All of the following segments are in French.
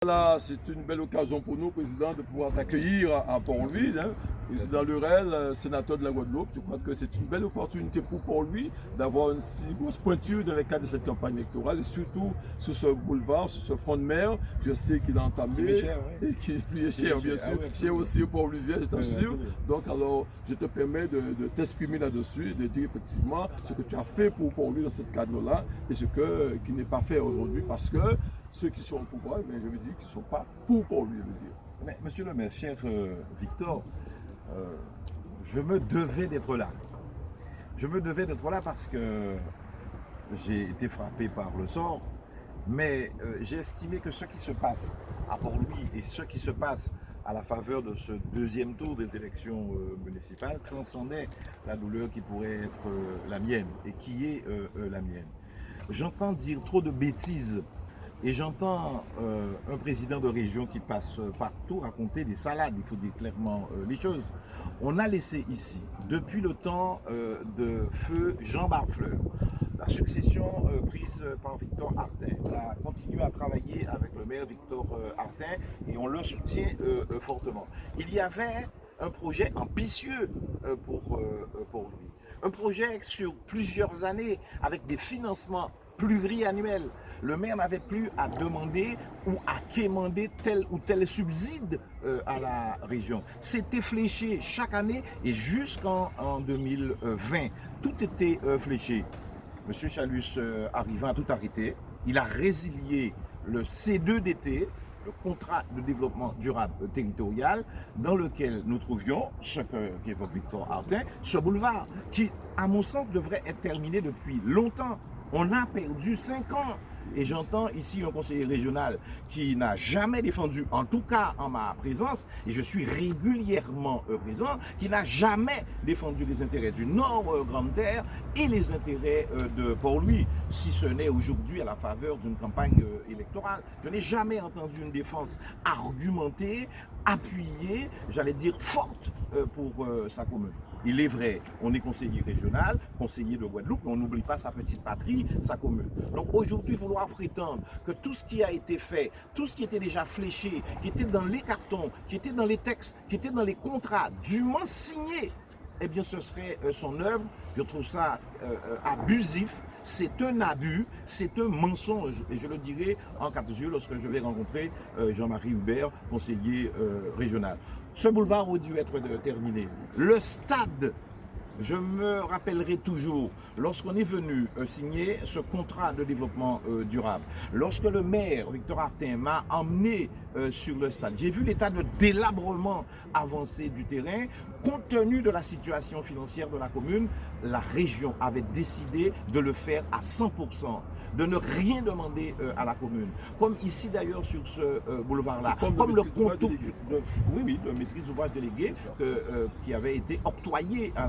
Là, c'est une belle occasion pour nous, Président, de pouvoir t'accueillir à Port-Louis. Hein. Président Lurel, sénateur de la Guadeloupe, je crois que c'est une belle opportunité pour Port-Louis d'avoir une si grosse pointure dans le cadre de cette campagne électorale et surtout sur ce boulevard, sur ce front de mer. Je sais qu'il a entamé et qui lui est cher, bien sûr, cher aussi au Port-Louisien, je t'assure. Donc, alors, je te permets de t'exprimer là-dessus, de dire effectivement ce que tu as fait pour Port-Louis dans ce cadre-là et ce qui n'est pas fait aujourd'hui parce que ceux qui sont au pouvoir, mais je veux dire qu'ils ne sont pas pour lui, je veux dire. Mais, monsieur le maire, cher Victor, je me devais d'être là. Je me devais d'être là parce que j'ai été frappé par le sort, mais j'ai estimé que ce qui se passe à Port-Louis et ce qui se passe à la faveur de ce deuxième tour des élections municipales transcendait la douleur qui pourrait être la mienne et qui est la mienne. J'entends dire trop de bêtises. Et j'entends un président de région qui passe partout raconter des salades, il faut dire clairement les choses. On a laissé ici, depuis le temps de feu Jean Barfleur, la succession prise par Victor Artin. On a continué à travailler avec le maire Victor Artin et on le soutient fortement. Il y avait un projet ambitieux pour lui. Un projet sur plusieurs années avec des financements pluriannuel. Le maire n'avait plus à demander ou à quémander tel ou tel subside à la région. C'était fléché chaque année et jusqu'en 2020. Tout était fléché. Monsieur Chalus arrivant à tout arrêter, il a résilié le C2DT, le contrat de développement durable territorial, dans lequel nous trouvions, ce qu'évoque Victor Artin, ce boulevard, qui, à mon sens, devrait être terminé depuis longtemps. On a perdu 5 ans. Et j'entends ici un conseiller régional qui n'a jamais défendu, en tout cas en ma présence, et je suis régulièrement présent, qui n'a jamais défendu les intérêts du Nord Grande Terre et les intérêts de Port-Louis, si ce n'est aujourd'hui à la faveur d'une campagne électorale. Je n'ai jamais entendu une défense argumentée, appuyée, j'allais dire forte pour sa commune. Il est vrai, on est conseiller régional, conseiller de Guadeloupe, mais on n'oublie pas sa petite patrie, sa commune. Donc aujourd'hui, vouloir prétendre que tout ce qui a été fait, tout ce qui était déjà fléché, qui était dans les cartons, qui était dans les textes, qui était dans les contrats, dûment signés, eh bien ce serait son œuvre. Je trouve ça abusif, c'est un abus, c'est un mensonge. Et je le dirai en 4 yeux lorsque je vais rencontrer Jean-Marie Hubert, conseiller régional. Ce boulevard aurait dû être terminé. Le stade, je me rappellerai toujours, lorsqu'on est venu signer ce contrat de développement durable, lorsque le maire, Victor Artin, m'a emmené sur le stade, j'ai vu l'état de délabrement avancé du terrain. Compte tenu de la situation financière de la commune, la région avait décidé de le faire à 100%, de ne rien demander à la commune. Comme ici d'ailleurs sur ce boulevard-là, comme le contour de maîtrise d'ouvrage délégué qui avait été octroyé à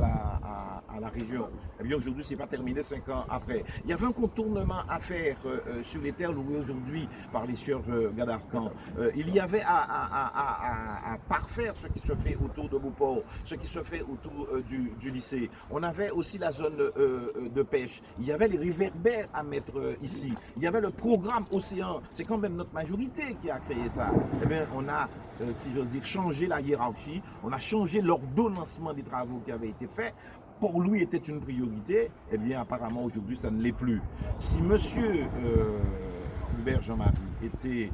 la région. Eh bien aujourd'hui, ce n'est pas terminé 5 ans après. Il y avait un contournement à faire sur les terres louées aujourd'hui par les sieurs Gadarcan. Il y avait à parfaire ce qui se fait autour de Beauport, ce qui se fait autour du lycée. On avait aussi la zone de pêche. Il y avait les réverbères à mettre ici. Il y avait le programme Océan. C'est quand même notre majorité qui a créé ça. Eh bien, on a, si j'ose dire, changé la hiérarchie. On a changé l'ordonnancement des travaux qui avaient été faits. Pour lui était une priorité. Eh bien, apparemment, aujourd'hui, ça ne l'est plus. Si monsieur Hubert Jean-Marie était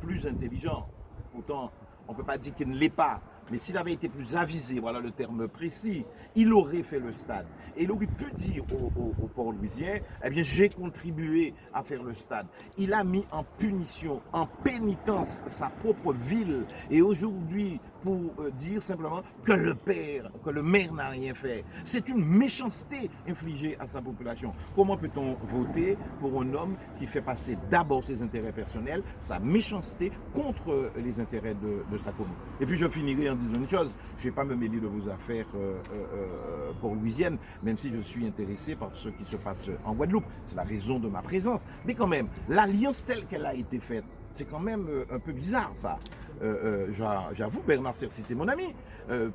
plus intelligent, pourtant, on ne peut pas dire qu'il ne l'est pas, mais s'il avait été plus avisé, voilà le terme précis, il aurait fait le stade. Et il aurait pu dire au Port-Louisien, eh bien j'ai contribué à faire le stade. Il a mis en punition, en pénitence sa propre ville. Et aujourd'hui, pour dire simplement que le maire n'a rien fait. C'est une méchanceté infligée à sa population. Comment peut-on voter pour un homme qui fait passer d'abord ses intérêts personnels, sa méchanceté contre les intérêts de sa commune? Et puis je finirai en disant une chose, je ne vais pas me mêler de vos affaires port-louisiennes, même si je suis intéressé par ce qui se passe en Guadeloupe. C'est la raison de ma présence. Mais quand même, l'alliance telle qu'elle a été faite, c'est quand même un peu bizarre ça. j'avoue, Bernard Cerci, c'est mon ami.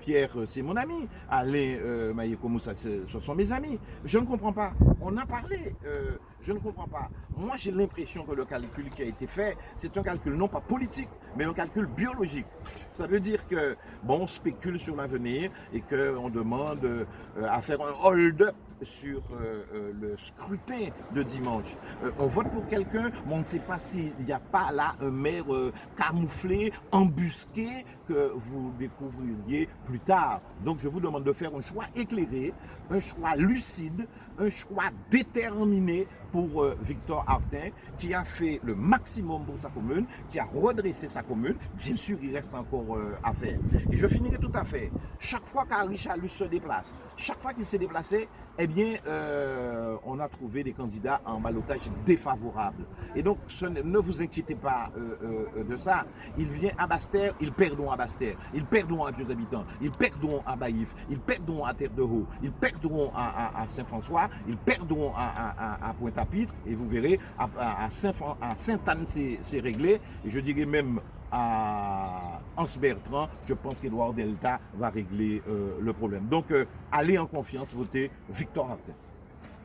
Pierre, c'est mon ami. Alain Maïekomoussa, ce sont mes amis. Je ne comprends pas. On a parlé. Je ne comprends pas. Moi, j'ai l'impression que le calcul qui a été fait, c'est un calcul non pas politique, mais un calcul biologique. Ça veut dire que, bon, on spécule sur l'avenir et qu'on demande à faire un hold-up sur le scrutin de dimanche. On vote pour quelqu'un, mais on ne sait pas s'il n'y a pas là un maire camouflé, embusqué, que vous découvririez plus tard. Donc je vous demande de faire un choix éclairé, un choix lucide, un choix déterminé pour Victor Hartin, qui a fait le maximum pour sa commune, qui a redressé sa commune. Bien sûr, il reste encore à faire. Et je finirai tout à fait. Chaque fois qu'Henri Chalus se déplace, chaque fois qu'il s'est déplacé, eh bien, on a trouvé des candidats en ballottage défavorable. Et donc, ne vous inquiétez pas de ça. Ils viennent à Basse-Terre, ils perdront à Basse-Terre, ils perdront à Vieux Habitants, ils perdront à Baïf, ils perdront à Terre-de-Haut, ils perdront à Saint-François, ils perdront à Pointe-à-Pitre, et vous verrez, à Sainte-Anne, c'est réglé. Et je dirais même à Anse-Bertrand, je pense qu'Edouard Delta va régler le problème. Donc, allez en confiance, votez Victor Hartin.